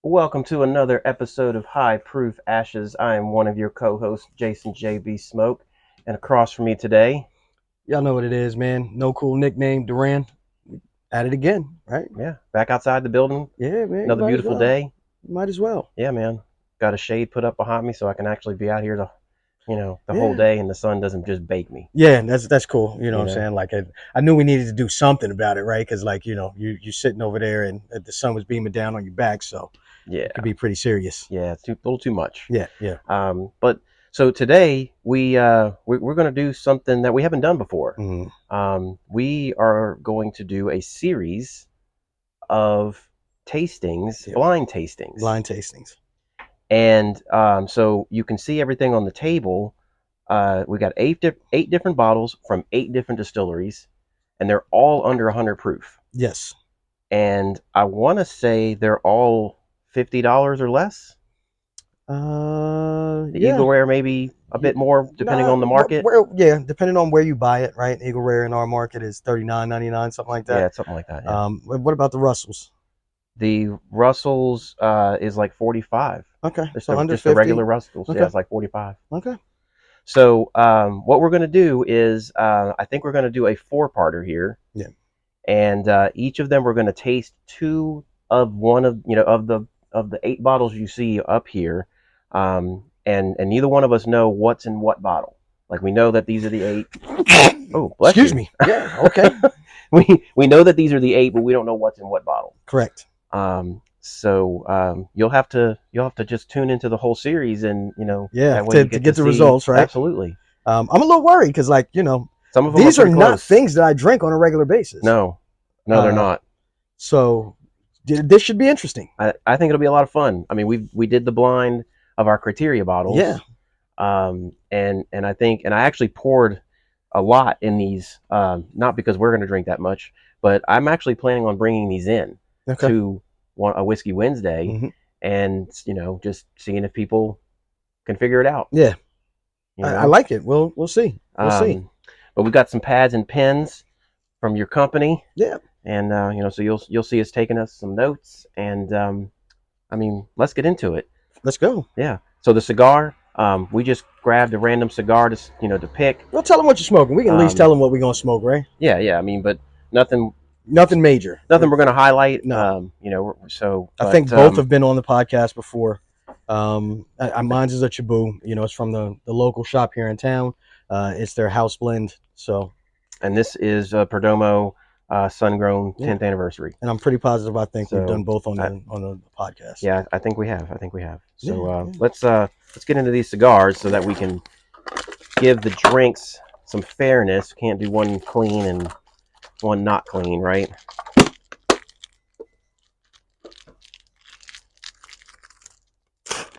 Welcome to another episode of High Proof Ashes. I am one of your co-hosts, Jason JB Smoke, and across from me today, Y'all know what it is, man. No cool nickname, Duran. At it again, right? yeah, back outside the building. Yeah, man. Another beautiful day. Might as well. Yeah, man. Got a shade put up behind me so I can actually be out here the whole Yeah. day, and the sun doesn't just bake me. Yeah, that's cool. You know You what I'm know? saying? Like I knew we needed to do something about it, right? Because you sitting over there and the sun was beaming down on your back, so Yeah, it could be pretty serious. yeah, it's a little too much. Yeah. But so today we're going to do something that we haven't done before. We are going to do a series of tastings, Yep. blind tastings. Blind tastings. And so you can see everything on the table. We got eight different bottles from 8 different distilleries, and they're all under 100 proof. Yes. And I want to say they're all $50 or less. The Yeah. Eagle Rare maybe a bit more depending on the market. Depending on where you buy it, right? Eagle Rare in our market is $39.99, something like that. Yeah, something like that. Yeah. What about the Russells? The Russells is like 45. Okay, Just so under just 50. the regular Russells. Okay. Yeah, it's like 45. Okay. So what we're going to do is I think we're going to do a 4-parter here. Yeah. And each of them we're going to taste 2 of one of the 8 bottles you see up here. And neither one of us know what's in what bottle. Like we know that these are the 8. Oh, bless Excuse you. me. Yeah. Okay. we know that these are the 8, but we don't know what's in what bottle. Correct. So you'll have to just tune into the whole series, and that way to you get get the see, results, right? Absolutely. I'm a little worried because, some of them these are not close. things that I drink on a regular basis. No, they're not. So this should be interesting. I think it'll be a lot of fun. I mean, we did the blind of our criteria bottles. Yeah. And I actually poured a lot in these, not because we're going to drink that much, but I'm actually planning on bringing these in to a Whiskey Wednesday, and just seeing if people can figure it out. Yeah, I like it. We'll see. We'll see. But we've got some pads and pens from your company. Yeah. And so you'll see us taking us some notes, and let's get into it. Let's go. Yeah. So the cigar, we just grabbed a random cigar to pick. Well, tell them what you're smoking. We can at least tell them what we're gonna smoke, right? Yeah. I mean, but nothing major. Nothing we're gonna highlight. No. I think both have been on the podcast before. Mine's is a Chabu. It's from the local shop here in town. It's their house blend. So. And this is Perdomo. Sun-grown 10th anniversary, and I'm pretty positive. I think we've done both on the podcast. Yeah, I think we have. So let's get into these cigars so that we can give the drinks some fairness. Can't do one clean and one not clean, right?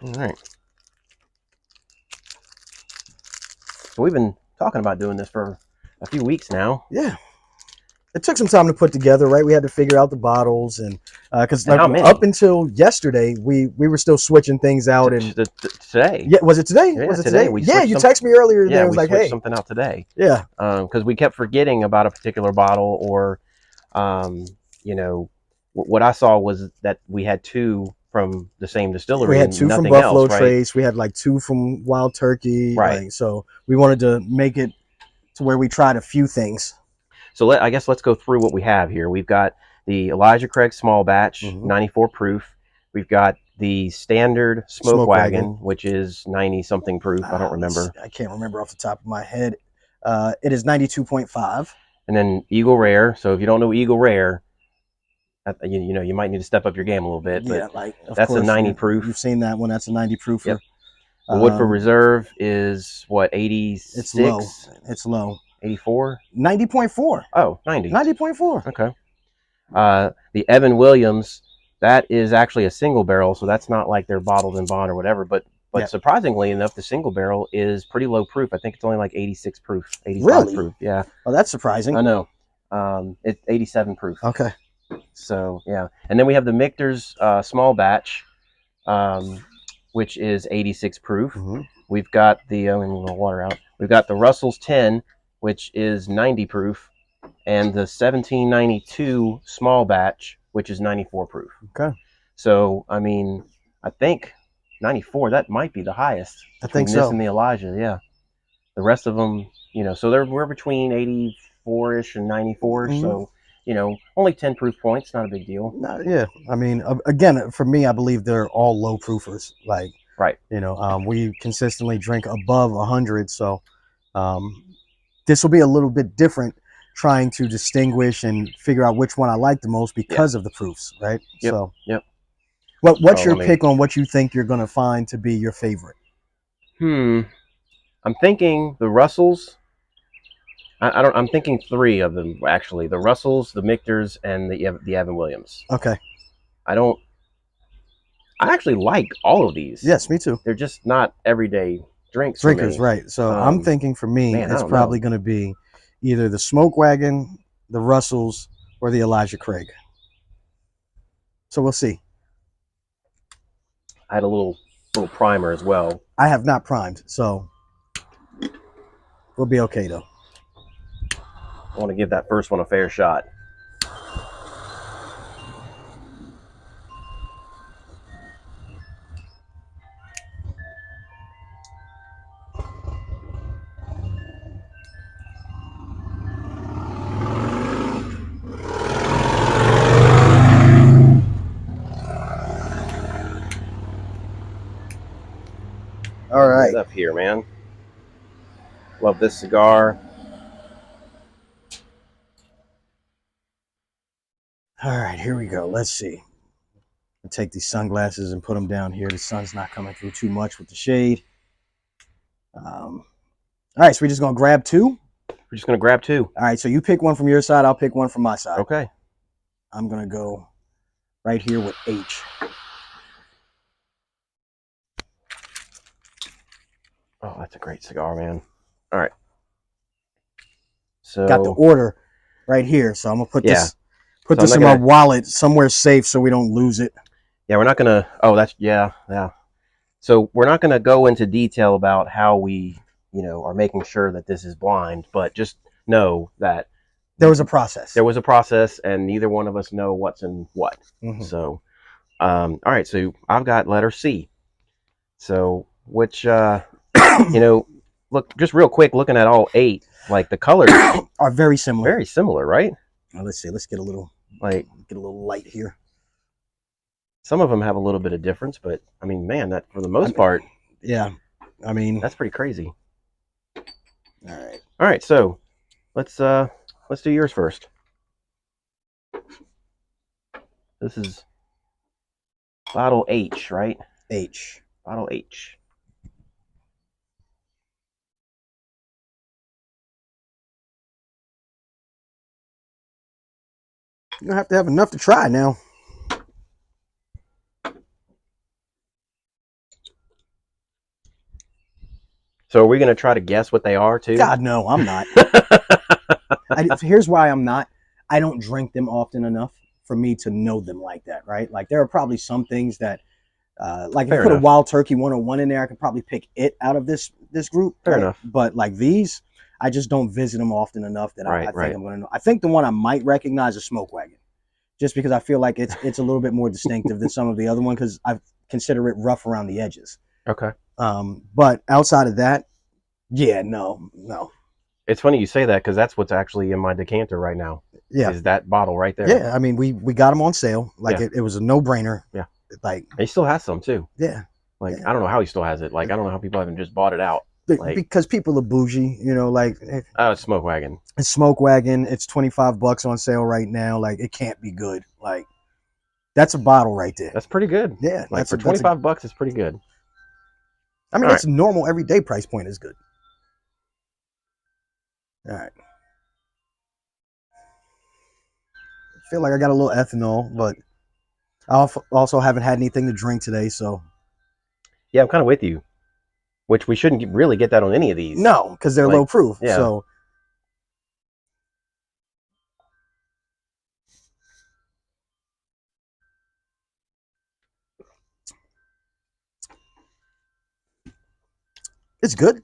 All right. So we've been talking about doing this for a few weeks now. Yeah. It took some time to put together, right? We had to figure out the bottles, and because up until yesterday, we were still switching things out. And today, yeah, was it today? Yeah, was it today? Yeah, you texted me earlier. Yeah, it was we like, switched hey, something out today. Yeah, because we kept forgetting about a particular bottle, or what I saw was that we had 2 from the same distillery. We had 2 from Buffalo Trace. We had like 2 from Wild Turkey. Right. So we wanted to make it to where we tried a few things. So I guess let's go through what we have here. We've got the Elijah Craig small batch, 94 proof. We've got the standard smoke wagon, which is 90 something proof. I don't remember. I can't remember off the top of my head. It is 92.5. And then Eagle Rare. So if you don't know Eagle Rare, you might need to step up your game a little bit. Yeah, but that's a 90 proof. You've seen that one. That's a 90 proof. Yep. Woodford Reserve is what, 86? It's low. It's low. 84? 90.4. Oh, 90. 90.4. Okay. The Evan Williams, that is actually a single barrel, so that's not like they're bottled in bond or whatever, but surprisingly enough, the single barrel is pretty low proof. I think it's only like 86 proof, 85 proof. Yeah. Oh, that's surprising. I know. It's 87 proof. Okay. So, yeah. And then we have the Michter's small batch, which is 86 proof. We've got the, let me get water out. We've got the Russell's 10, which is 90 proof, and the 1792 small batch, which is 94 proof. Okay. So I mean, I think 94. That might be the highest I think between this so. and the Elijah. Yeah. The rest of them, so we're between 84ish and 94ish. Hmm. So only 10 proof points, not a big deal. Yeah, I mean, again, for me, I believe they're all low proofers. Like, Right. we consistently drink above 100, so um, this will be a little bit different, trying to distinguish and figure out which one I like the most Yeah. because of the proofs, right? Yep. So, Yep. what's Oh, your let me. pick on what you think you're going to find to be your favorite? I'm thinking the Russells. I don't. I'm thinking three of them actually: the Russells, the Mictors, and the Evan Williams. Okay. I don't. I actually like all of these. Yes, me too. They're just not everyday drinks for Drinkers, me. right? So I'm Um, thinking for me, man, I it's don't know. probably going to be either the Smoke Wagon, the Russells, or the Elijah Craig. So we'll see. I had a little primer as well. I have not primed, so we'll be okay though. I want to give that first one a fair shot. All right. Get up here, man. Love this cigar. All right, here we go. Let's see. I'll take these sunglasses and put them down here. The sun's not coming through too much with the shade. All right, so we're just going to grab two. We're just gonna grab two. All right, so you pick one from your side. I'll pick one from my side. Okay. I'm going to go right here with H. Oh, that's a great cigar, man. All right. So Got the order right here. So I'm going to put yeah. put So this in my wallet somewhere safe so we don't lose it. Yeah, we're not gonna. Oh, that's yeah. So we're not gonna go into detail about how we, are making sure that this is blind, but just know that there was a process. There was a process, and neither one of us know what's in what. Mm-hmm. So, all right. So I've got letter C. So which, look, just real quick, looking at all 8, like the colors are very similar. Very similar, right? Let's see. Let's get a little light here. Some of them have a little bit of difference, but I mean, man, that for the most part, yeah. I mean, that's pretty crazy. All right. So let's do yours first. This is bottle H, right? H. Bottle H. You're gonna have to have enough to try now. So are we going to try to guess what they are too? God, no, I'm not. Here's why I'm not. I don't drink them often enough for me to know them like that, right? Like there are probably some things that, like if you put a Wild Turkey 101 in there, I could probably pick it out of this group. Fair enough. But like these, I just don't visit them often enough that I think I'm going to know. I think the one I might recognize is Smoke Wagon, just because I feel like it's a little bit more distinctive than some of the other ones because I consider it rough around the edges. Okay. But outside of that, yeah, no. It's funny you say that because that's what's actually in my decanter right now. Yeah, is that bottle right there? Yeah, I mean we got them on sale. Like it was a no brainer. Yeah, like he still has some too. Yeah, like I don't know how he still has it. Like I don't know how people haven't just bought it out. Because people are bougie, like. Oh, it's Smoke Wagon. It's Smoke Wagon. It's $25 on sale right now. Like it can't be good. Like that's a bottle right there. That's pretty good. Yeah, like for $25, it's pretty good. I mean, it's normal everyday price point is good. All right. I feel like I got a little ethanol, but I also haven't had anything to drink today, so. Yeah, I'm kind of with you. Which we shouldn't really get that on any of these. No, because they're low proof. Yeah. So. It's good.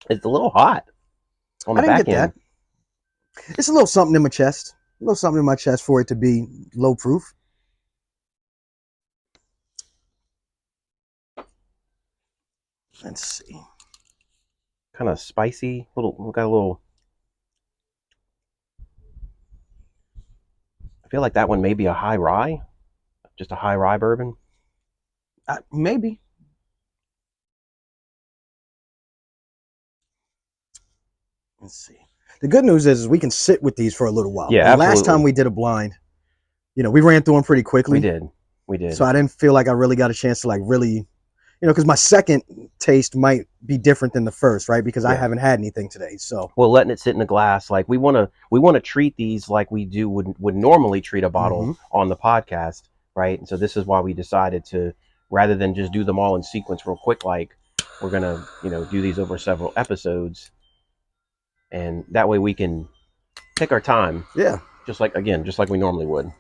It's a little hot on the back end. It's a little something in my chest. A little something in my chest for it to be low proof. Let's see. Kind of spicy. Got a little. I feel like that one may be a high rye, just a high rye bourbon. Maybe. Let's see. The good news is we can sit with these for a little while. Yeah, the absolutely. Last time we did a blind, we ran through them pretty quickly. We did. So I didn't feel like I really got a chance to like really, because my second taste might be different than the first, right? Because I haven't had anything today. So letting it sit in the glass, like we want to treat these like we would normally treat a bottle on the podcast, right? And so this is why we decided to, rather than just do them all in sequence real quick, like we're gonna do these over several episodes, and that way we can take our time. Yeah. Just like we normally would.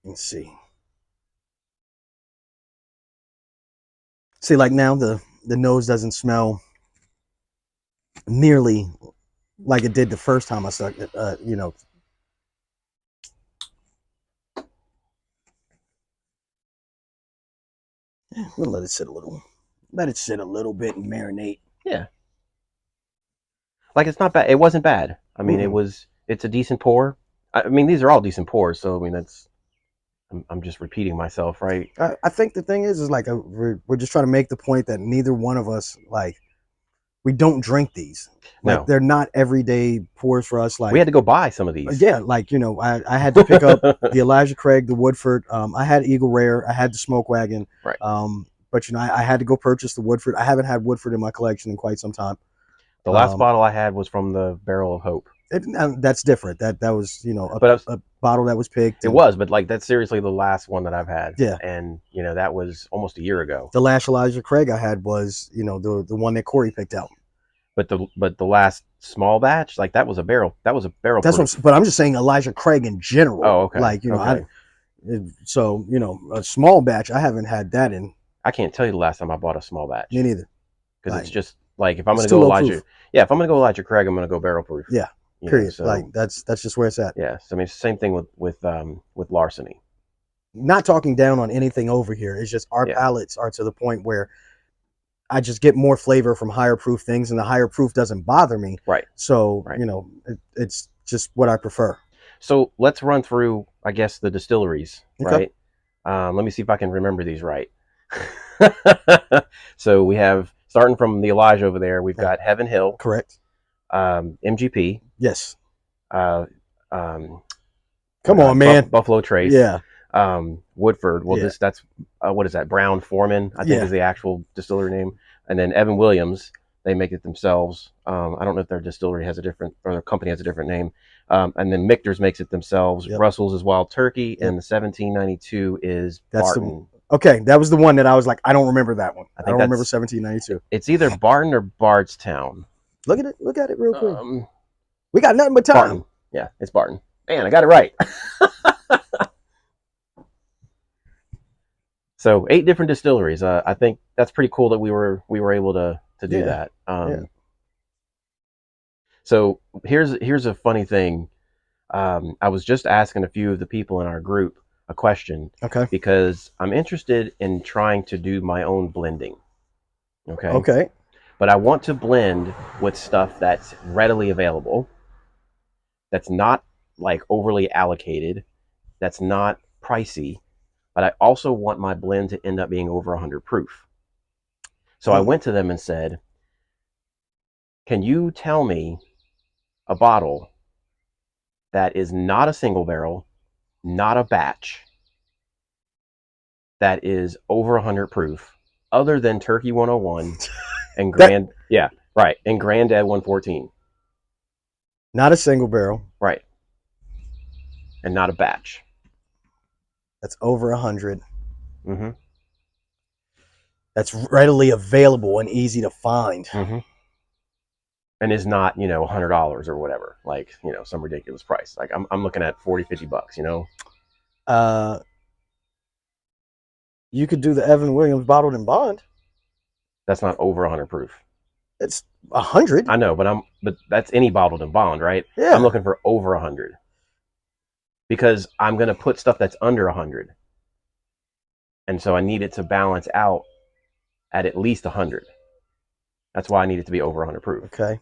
Let's see. See, like now the nose doesn't smell nearly like it did the first time I sucked it. We'll let it sit a little. Let it sit a little bit and marinate. Yeah. Like it's not bad. It wasn't bad. I mean, it's a decent pour. I mean, these are all decent pours. So I mean, I'm just repeating myself, right? I think the thing is like we're just trying to make the point that neither one of us we don't drink these. Like they're not everyday pours for us. Like we had to go buy some of these. Yeah, like I had to pick up the Elijah Craig, the Woodford. I had Eagle Rare. I had the Smoke Wagon. Right. But I had to go purchase the Woodford. I haven't had Woodford in my collection in quite some time. The last bottle I had was from the Barrel of Hope. That's different. That was a bottle that was picked. It was, but like that's seriously the last one that I've had. Yeah, and that was almost a year ago. The last Elijah Craig I had was the one that Corey picked out. But the last small batch, like that was a barrel. That's but I'm just saying Elijah Craig in general. Oh, okay. Like okay. A small batch I haven't had that in. I can't tell you the last time I bought a small batch. Me neither. Because it's just like if I'm going to go Elijah, if I'm going to go Elijah Craig, I'm going to go barrel proof. Yeah. Period. So, like that's just where it's at. Yeah. So I mean, it's the same thing with larceny. Not talking down on anything over here. It's just our palates are to the point where I just get more flavor from higher proof things, and the higher proof doesn't bother me. Right. So it's just what I prefer. So let's run through, I guess, the distilleries. Okay. Right. Let me see if I can remember these right. So we have, starting from the Elijah over there, we've got Heaven Hill. Correct. MGP. Yes. Come on, man. Buffalo Trace. Yeah. Woodford. Well, that's what is that? Brown Foreman, I think is the actual distillery name. And then Evan Williams, they make it themselves. I don't know if their distillery has a different, or their company has a different name. And then Michter's makes it themselves. Yep. Russell's is Wild Turkey, and the 1792 is Barton. Okay, that was the one that I was like, I don't remember that one. I don't remember 1792. It's either Barton or Bardstown. Look at it real quick. We got nothing but time. Barton. Yeah, it's Barton. Man, I got it right. So 8 different distilleries. I think that's pretty cool that we were able to do that. So here's a funny thing. I was just asking a few of the people in our group a question. Okay. Because I'm interested in trying to do my own blending. Okay. Okay. But I want to blend with stuff that's readily available, that's not like overly allocated, that's not pricey, but I also want my blend to end up being over 100 proof. So I went to them and said, can you tell me a bottle that is not a single barrel, not a batch, that is over 100 proof, other than Turkey 101 and and Granddad 114. Not a single barrel. Right. And not a batch. That's over 100. Mm-hmm. That's readily available and easy to find. Mm-hmm. And is not, $100 or whatever, like, some ridiculous price. Like I'm looking at $40-$50, You could do the Evan Williams bottled in bond. That's not over 100 proof. It's 100. I know, but that's any bottled and bond, right? Yeah. I'm looking for over 100 because I'm going to put stuff that's under 100. And so I need it to balance out at least 100. That's why I need it to be over 100 proof. Okay.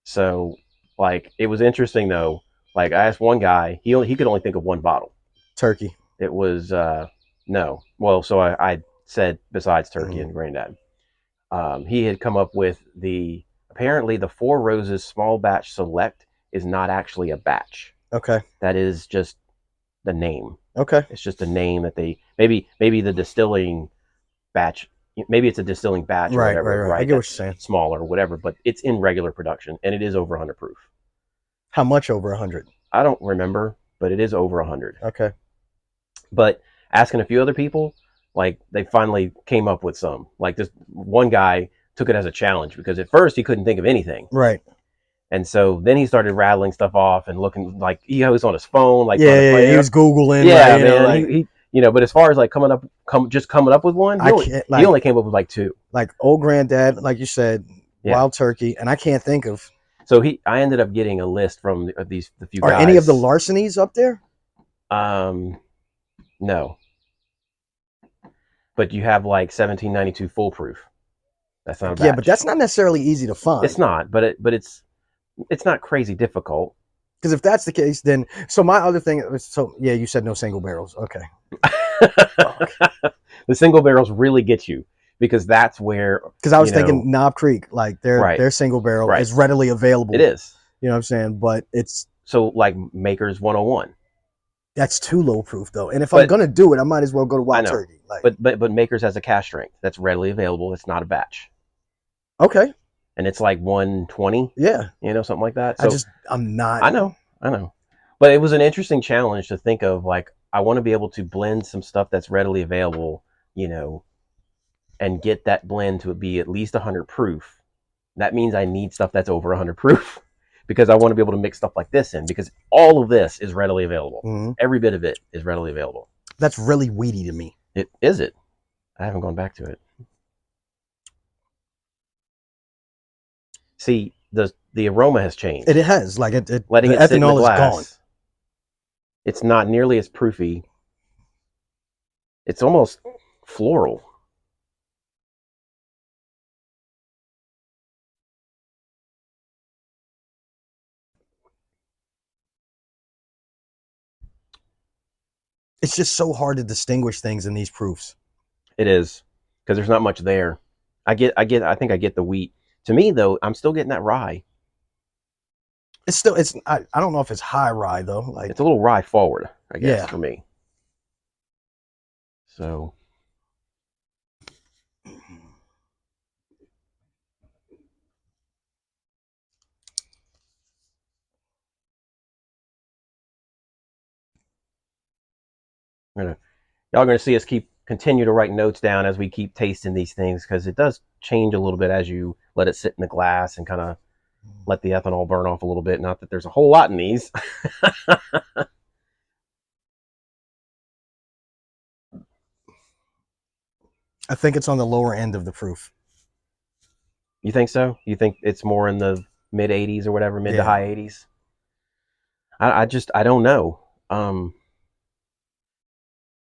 So, like, it was interesting though. Like, I asked one guy, he could only think of one bottle. Turkey. It was no. Well, so I said besides turkey and granddad. He had come up with apparently the Four Roses small batch select is not actually a batch. Okay. That is just the name. Okay. It's just a name that they maybe the distilling batch. Maybe it's a distilling batch or whatever. Right. I get what you're saying. Smaller or whatever, but it's in regular production and it is over 100 proof. How much over 100? I don't remember, but it is over 100. Okay. But asking a few other people, like they finally came up with some. Like this one guy took it as a challenge because at first he couldn't think of anything. Right. And so then he started rattling stuff off and looking like he was on his phone, like he was Googling. Yeah, right, man. He but as far as like coming up with one, he only came up with like two. Like old granddad, like you said, wild turkey, and I can't think of. So I ended up getting a list from the few guys. Are any of the larcenies up there? No. But you have like 1792 foolproof. That's not a batch. Yeah, but that's not necessarily easy to find. It's not, but it's not crazy difficult. Because if that's the case, then my other thing. So yeah, you said no single barrels. Okay. The single barrels really get you because that's where. Because I was thinking Knob Creek, like their single barrel is readily available. It is. You know what I'm saying? But it's so like Maker's 101. That's too low proof though, and if I'm gonna do it, I might as well go to wild turkey. Like, but Maker's has a cask strength that's readily available. It's not a batch. Okay. And it's like 120. Yeah. Something like that. So I'm not. I know. But it was an interesting challenge to think of. Like, I want to be able to blend some stuff that's readily available, and get that blend to be at least 100 proof. That means I need stuff that's over 100 proof. Because I want to be able to mix stuff like this in, because all of this is readily available. Mm-hmm. Every bit of it is readily available. That's really weedy to me. Is it? I haven't gone back to it. See, the aroma has changed. It has. Like letting it sit in the glass, is gone. It's not nearly as proofy. It's almost floral. It's just so hard to distinguish things in these proofs. It is, because there's not much there. I think I get the wheat. To me though, I'm still getting that rye. I don't know if it's high rye though. Like it's a little rye forward, I guess, for me. So y'all are gonna see us continue to write notes down as we keep tasting these things, because it does change a little bit as you let it sit in the glass and kind of let the ethanol burn off a little bit. Not that there's a whole lot in these. I think it's on the lower end of the proof. You think so? You think it's more in the mid 80s or whatever, mid to high 80s? I don't know.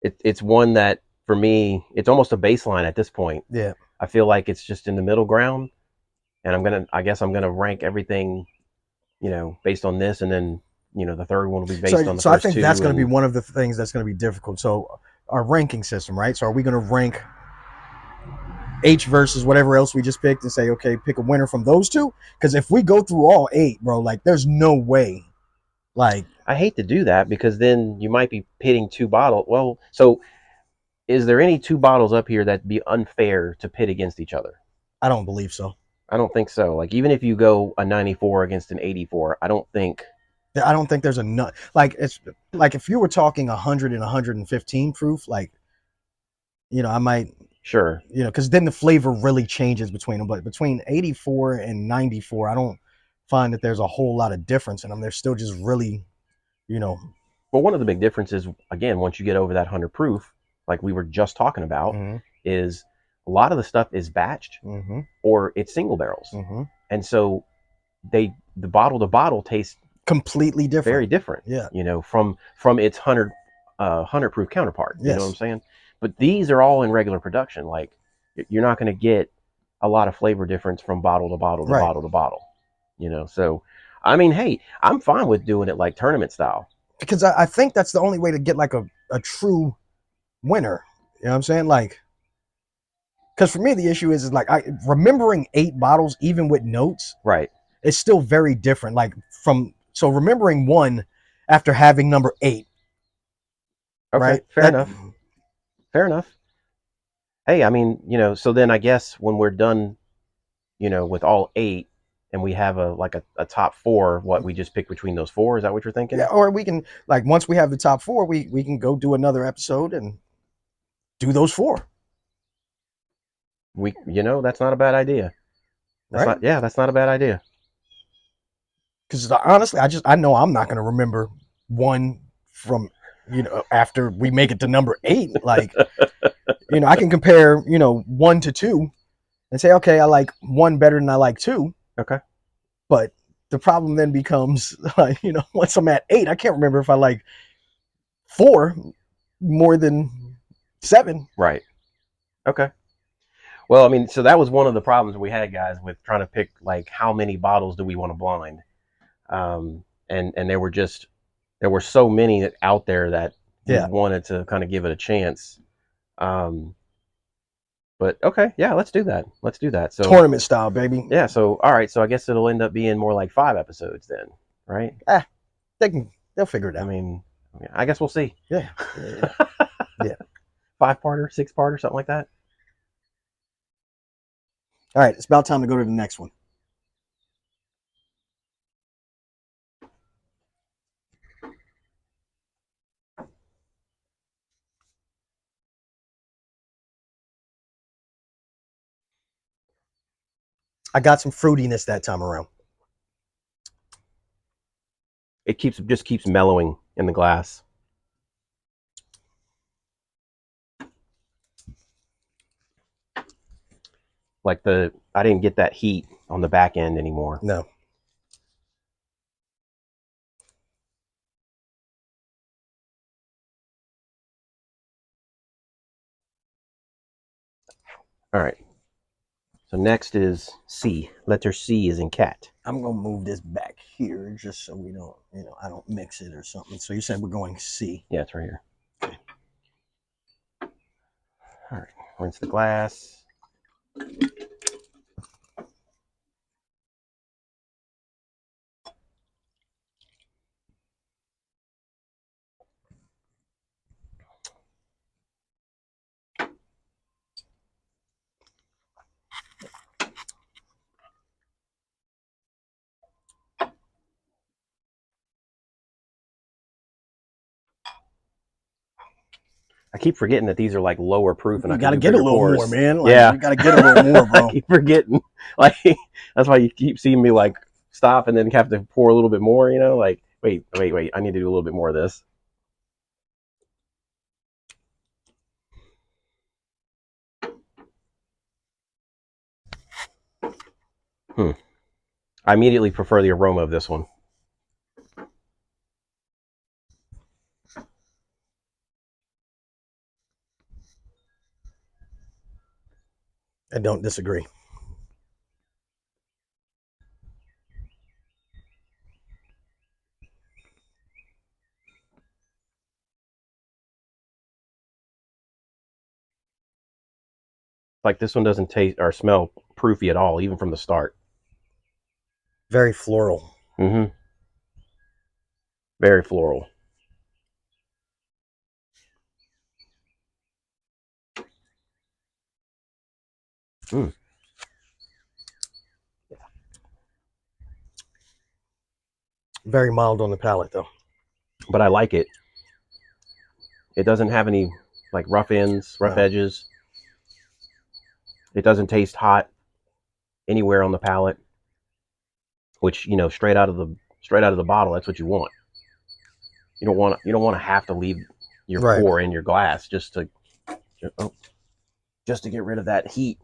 It's one that for me, it's almost a baseline at this point. Yeah. I feel like it's just in the middle ground, and I guess I'm gonna rank everything, based on this, and then the third one will be based on the first two. So I think that's going to be one of the things that's going to be difficult. So our ranking system, right? So are we going to rank H versus whatever else we just picked and say, okay, pick a winner from those two? Because if we go through all 8, bro, like there's no way. Like, I hate to do that because then you might be pitting 2 bottles. Well, so is there any 2 bottles up here that'd be unfair to pit against each other? I don't believe so. I don't think so. Like, even if you go a 94 against an 84, I don't think there's a like, it's like if you were talking 100 and 115 proof, like, I might. Sure. Because then the flavor really changes between them. But between 84 and 94, I don't find that there's a whole lot of difference in them. They're still just really, Well, one of the big differences, again, once you get over that 100 proof, like we were just talking about, is a lot of the stuff is batched or it's single barrels. And so the bottle to bottle tastes completely different, very different. Yeah, you know, from its 100 proof counterpart. Yes. You know what I'm saying? But these are all in regular production. Like, you're not going to get a lot of flavor difference from bottle to bottle to bottle to bottle. You know, so I mean, hey, I'm fine with doing it like tournament style, because I think that's the only way to get like a true winner. You know what I'm saying? Like, because for me the issue is like remembering 8 bottles even with notes, right? It's still very different. Like so remembering one after having number 8. Okay, right? Fair enough. Hey, I mean, you know, so then I guess when we're done, you know, with all 8, and we have a top 4, what we just pick between those 4? Is that what you're thinking? Yeah, or we can, like, once we have the top 4, we can go do another episode and do those 4. You know, that's not a bad idea. That's not a bad idea. Because honestly, I know I'm not going to remember one from, after we make it to number 8. Like, I can compare, 1 to 2 and say, okay, I like 1 better than I like 2. Okay. But the problem then becomes, like, once I'm at 8, I can't remember if I like 4 more than 7. Right. Okay. Well, I mean, so that was one of the problems we had, guys, with trying to pick, like, how many bottles do we want to blind. And there were so many out there that we wanted to kind of give it a chance. But okay, yeah, let's do that. So tournament style, baby. Yeah. So all right. So I guess it'll end up being more like 5 episodes then, right? They'll figure it out. I mean, I guess we'll see. Yeah. 5-parter, 6-parter, something like that. All right, it's about time to go to the next one. I got some fruitiness that time around. It just keeps mellowing in the glass. Like I didn't get that heat on the back end anymore. No. All right. So next is C. Letter C is in cat. I'm gonna move this back here just so we don't, I don't mix it or something. So you said we're going C. Yeah, it's right here. Okay. All right. Rinse the glass. I keep forgetting that these are like lower proof, and you gotta get a little more, man. Like, yeah, you gotta get a little more, bro. I keep forgetting. Like, that's why you keep seeing me like stop and then have to pour a little bit more. Like, wait, I need to do a little bit more of this. I immediately prefer the aroma of this one. I don't disagree. Like, this one doesn't taste or smell proofy at all, even from the start. Very floral. Mm-hmm. Very floral. Mm. Very mild on the palate, though. But I like it. It doesn't have any like rough edges. It doesn't taste hot anywhere on the palate, which, straight out of the bottle, that's what you want. You don't want to have to leave your pour in your glass just to. Oh, just to get rid of that heat.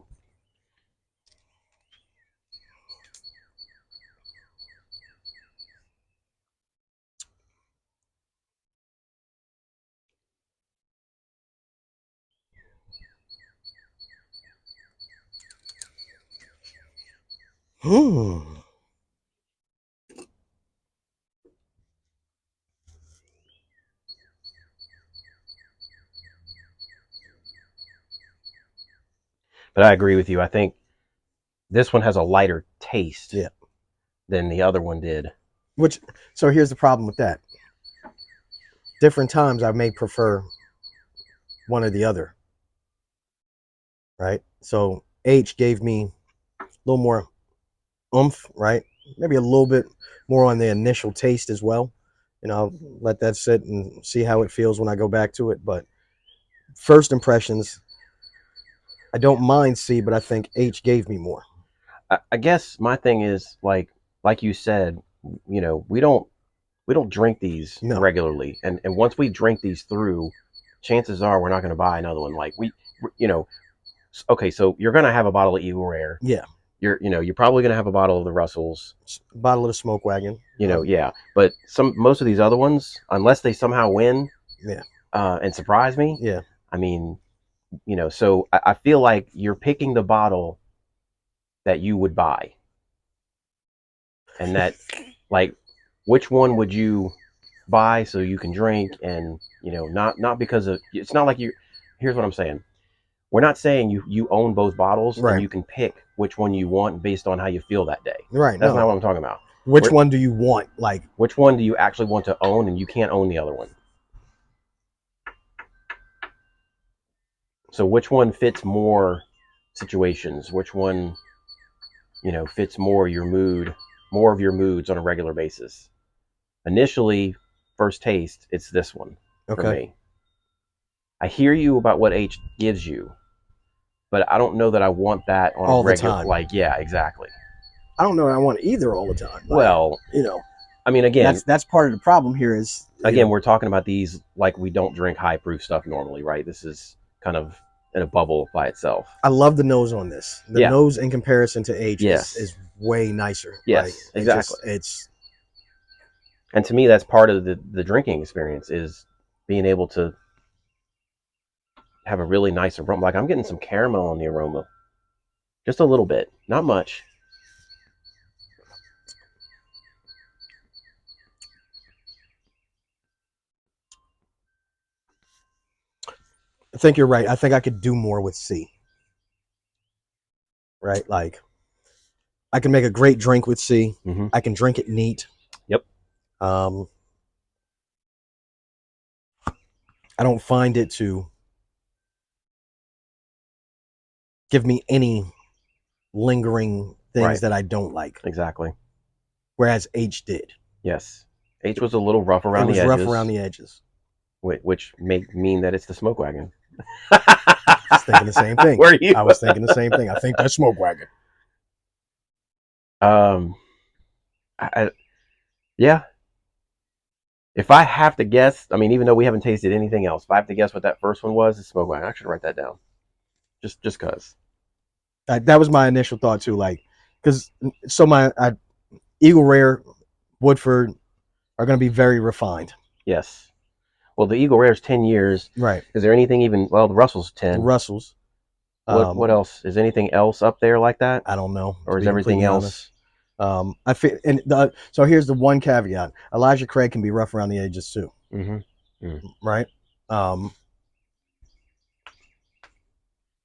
But I agree with you. I think this one has a lighter taste than the other one did. So here's the problem with that. Different times I may prefer one or the other. Right? So H gave me a little more oomph, right? Maybe a little bit more on the initial taste as well. I'll let that sit and see how it feels when I go back to it. But first impressions, I don't mind C, but I think H gave me more. I guess my thing is like you said, we don't drink these regularly, and once we drink these through, chances are we're not going to buy another one. Like okay, so you're going to have a bottle of Eagle Rare. Yeah. You're probably going to have a bottle of the Russells, bottle of the Smoke Wagon. Yeah. But most of these other ones, unless they somehow win, and surprise me, I mean, so I feel like you're picking the bottle that you would buy, and that, like, which one would you buy so you can drink, and not because of, it's not like you. Here's what I'm saying. We're not saying you own both bottles and you can pick which one you want based on how you feel that day. Right. That's not what I'm talking about. Which one do you want? Like, which one do you actually want to own, and you can't own the other one? So which one fits more situations? Which one, fits more of your moods on a regular basis? Initially, first taste, it's this one for me. I hear you about what H gives you, but I don't know that I want that on all a regular time. Like, yeah, exactly. I don't know that I want either all the time. Like, well, I mean, again, that's part of the problem here is, again, we're talking about these like we don't drink high proof stuff normally, right? This is kind of in a bubble by itself. I love the nose on this. The nose in comparison to H is way nicer. Yes, right? Exactly. And to me, that's part of the drinking experience, is being able to have a really nice aroma. Like, I'm getting some caramel on the aroma. Just a little bit, not much. I think you're right. I think I could do more with C. Right? Like, I can make a great drink with C. Mm-hmm. I can drink it neat. Yep. I don't find it to give me any lingering things that I don't like. Exactly. Whereas H did. Yes. H was a little rough around the edges. It was rough around the edges. Which may mean that it's the Smoke Wagon. I was thinking the same thing. Were you? I was thinking the same thing. I think that's Smoke Wagon. Yeah. If I have to guess, I mean, even though we haven't tasted anything else, if I have to guess what that first one was, it's Smoke Wagon. I should write that down. Just because. That was my initial thought too. Like, because my Eagle Rare, Woodford are going to be very refined. Yes. Well, the Eagle Rare is 10 years. Right. Is there anything even? Well, the Russell's 10. The Russells. What else? Is anything else up there like that? I don't know. Or is everything else? I feel, so here's the one caveat: Elijah Craig can be rough around the edges too. Mm-hmm. Mm. Right.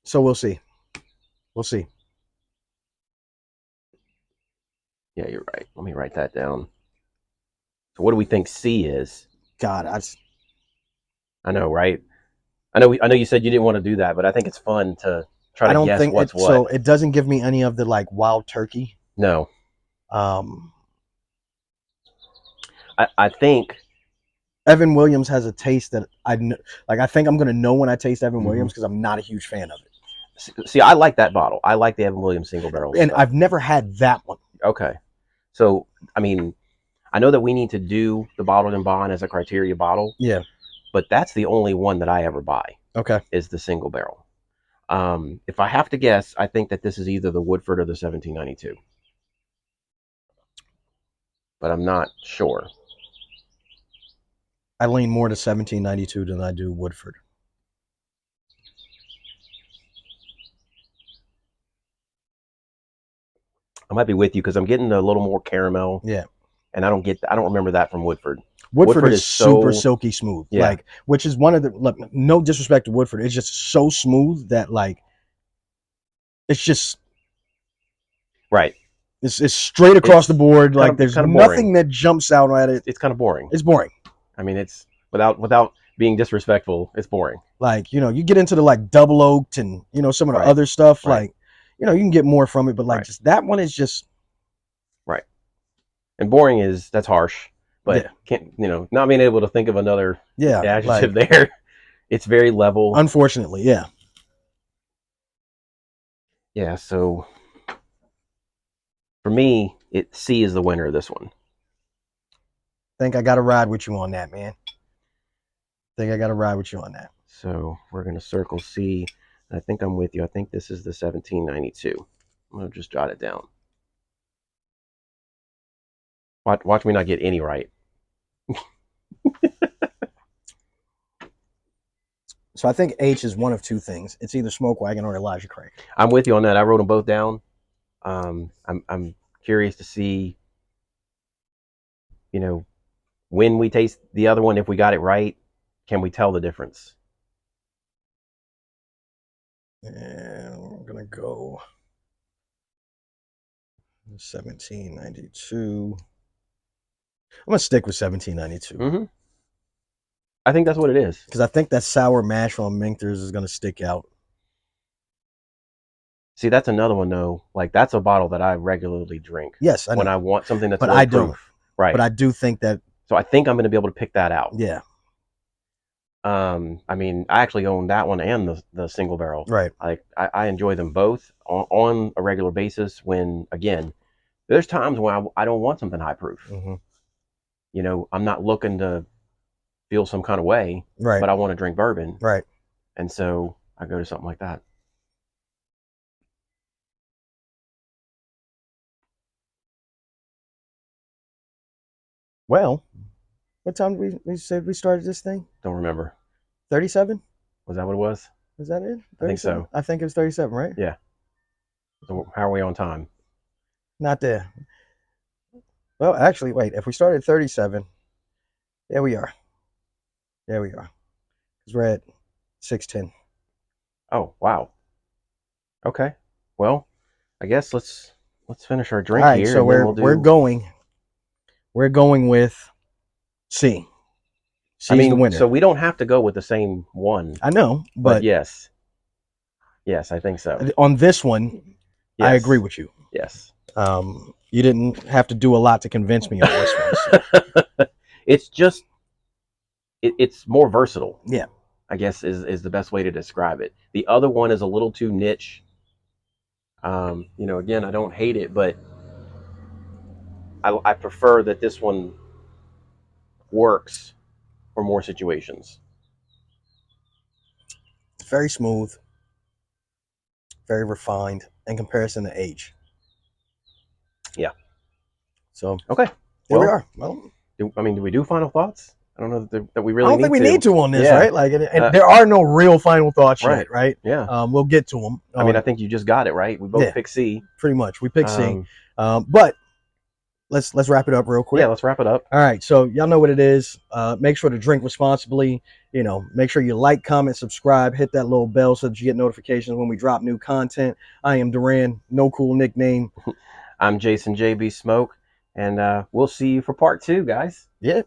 So we'll see. We'll see. Yeah, you're right. Let me write that down. So what do we think C is? God, I know, right? I know you said you didn't want to do that, but I think it's fun to try to guess what's what. So it doesn't give me any of the like wild turkey. No. I think Evan Williams has a taste that I think I'm gonna know when I taste Evan Williams, because I'm not a huge fan of it. See, I like that bottle. I like the Evan Williams single barrel. And I've never had that one. Okay. So, I mean, I know that we need to do the bottled and bond as a criteria bottle. Yeah. But that's the only one that I ever buy. Okay. Is the single barrel. If I have to guess, I think that this is either the Woodford or the 1792, but I'm not sure. I lean more to 1792 than I do Woodford. I might be with you because I'm getting a little more caramel. Yeah. And I don't remember that from Woodford. Woodford is super silky smooth. Yeah. Like, which is one of the, look, no disrespect to Woodford. It's just so smooth that, like, it's just. Right. It's straight across the board. Like, there's nothing that jumps out at it. It's kind of boring. It's boring. I mean, it's without being disrespectful, it's boring. Like, you get into the, like, double oaked and, some of the other stuff. Right. Like, you can get more from it, but, like, just that one is just. Right. And boring that's harsh. But can't not being able to think of another adjective there. It's very level. Unfortunately, yeah. Yeah, so for me, C is the winner of this one. I think I got to ride with you on that, man. So we're going to circle C. I think I'm with you. I think this is the 1792. I'm going to just jot it down. Watch me not get any right. So I think H is one of two things. It's either Smoke Wagon or Elijah Craig. I'm with you on that. I wrote them both down. I'm curious to see, when we taste the other one, if we got it right, can we tell the difference? And we're going to go 1792. I'm going to stick with 1792. Mm-hmm. I think that's what it is. Because I think that sour mash on Minkters is going to stick out. See, that's another one, though. Like, that's a bottle that I regularly drink. Yes, I know. When I want something that's but low I proof. don't. Right. But I do think that. So I think I'm going to be able to pick that out. Yeah. I mean, I actually own that one and the single barrel. Right. Like, I enjoy them both on a regular basis when, again, there's times when I don't want something high proof. Mm-hmm. I'm not looking to feel some kind of way, right? But I want to drink bourbon. Right. And so I go to something like that. Well, what time did we said we started this thing? Don't remember. 37? Was that what it was? Was that it? 37? I think so. I think it was 37, right? Yeah. So how are we on time? Not there. Well, actually, wait. If we started at 37, there we are. Because we're at 6:10. Oh, wow. Okay. Well, I guess let's finish our drink here. So we're going with C. C's the winner. So we don't have to go with the same one. I know, but yes, I think so. On this one, yes. I agree with you. Yes. You didn't have to do a lot to convince me on this one. So. It's just, it's more versatile. Yeah. I guess is the best way to describe it. The other one is a little too niche. Again, I don't hate it, but I prefer that this one works for more situations. It's very smooth, very refined in comparison to H. Yeah. So okay, there we are. Well, do we do final thoughts? I don't know that we really. I don't think we need to on this, yeah. right? Like, and there are no real final thoughts right. yet, right? Yeah. We'll get to them. I mean, I think you just got it right. We both picked C. Pretty much, we picked C. But let's wrap it up real quick. Yeah, let's wrap it up. All right, so y'all know what it is. Make sure to drink responsibly. Make sure you like, comment, subscribe, hit that little bell so that you get notifications when we drop new content. I am Duran, no cool nickname. I'm Jason JB Smoke, and we'll see you for part 2, guys. Yeah.